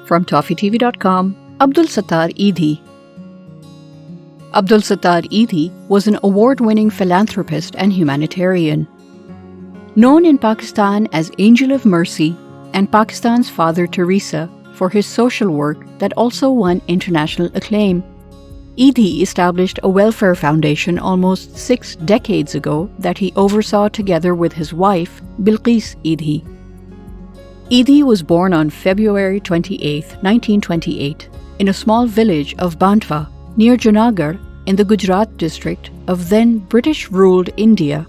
From ToffeeTV.com, Abdul Sattar Edhi. Abdul Sattar Edhi was an award-winning philanthropist and humanitarian. Known in Pakistan as Angel of Mercy and Pakistan's Father Teresa for his social work that also won international acclaim, Edhi established a welfare foundation almost 6 decades ago that he oversaw together with his wife, Bilqis Edhi. Edhi was born on February 28, 1928, in a small village of Bantwa, near Junagadh, in the Gujarat district of then British-ruled India,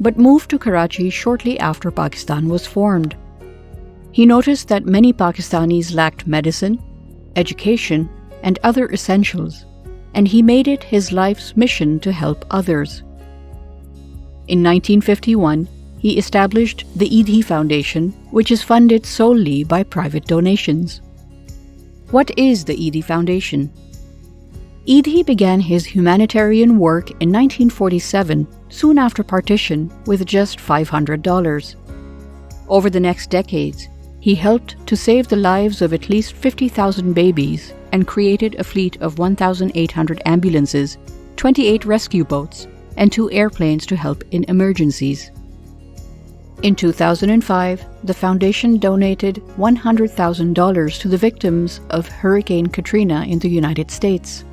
but moved to Karachi shortly after Pakistan was formed. He noticed that many Pakistanis lacked medicine, education, and other essentials, and he made it his life's mission to help others. In 1951, he established the Edhi Foundation, which is funded solely by private donations. What is the Edhi Foundation? Edhi began his humanitarian work in 1947, soon after partition, with just $500. Over the next decades, he helped to save the lives of at least 50,000 babies and created a fleet of 1,800 ambulances, 28 rescue boats, and 2 airplanes to help in emergencies. In 2005, the foundation donated $100,000 to the victims of Hurricane Katrina in the United States.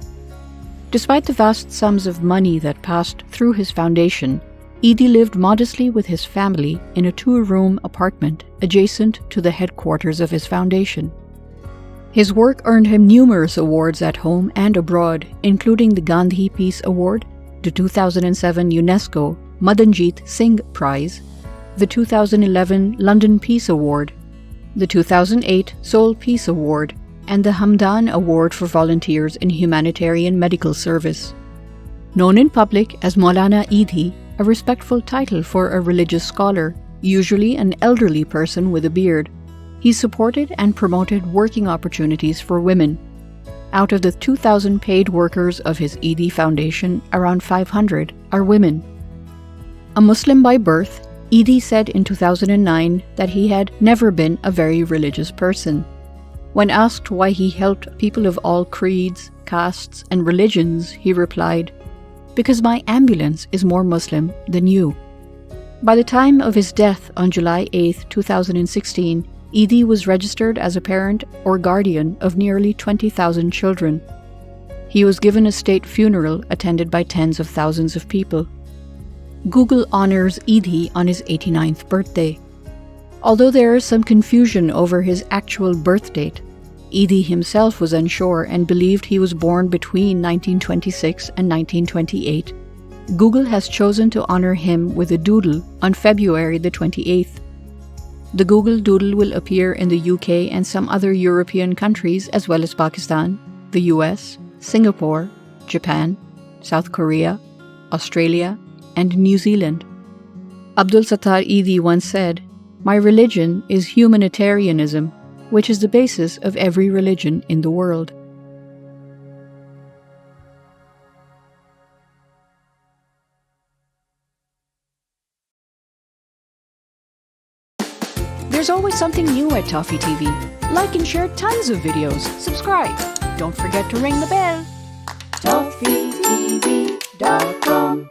Despite the vast sums of money that passed through his foundation, Edhi lived modestly with his family in a 2-room apartment adjacent to the headquarters of his foundation. His work earned him numerous awards at home and abroad, including the Gandhi Peace Award, the 2007 UNESCO Madanjit Singh Prize, the 2011 London Peace Award, the 2008 Seoul Peace Award, and the Hamdan Award for Volunteers in Humanitarian Medical Service. Known in public as Maulana Edhi, a respectful title for a religious scholar, usually an elderly person with a beard, he supported and promoted working opportunities for women. Out of the 2,000 paid workers of his Edhi Foundation, around 500 are women. A Muslim by birth, Edhi said in 2009 that he had never been a very religious person. When asked why he helped people of all creeds, castes, and religions, he replied, "Because my ambulance is more Muslim than you." By the time of his death on July 8, 2016, Edhi was registered as a parent or guardian of nearly 20,000 children. He was given a state funeral attended by tens of thousands of people. Google honors Edhi on his 89th birthday. Although there is some confusion over his actual birth date, Edhi himself was unsure and believed he was born between 1926 and 1928. Google has chosen to honor him with a doodle on February the 28th. The Google Doodle will appear in the UK and some other European countries as well as Pakistan, the US, Singapore, Japan, South Korea, Australia, and New Zealand. Abdul Sattar Edhi once said, "My religion is humanitarianism, which is the basis of every religion in the world." There's always something new at Toffee TV. Like and share tons of videos. Subscribe. Don't forget to ring the bell. ToffeeTV.com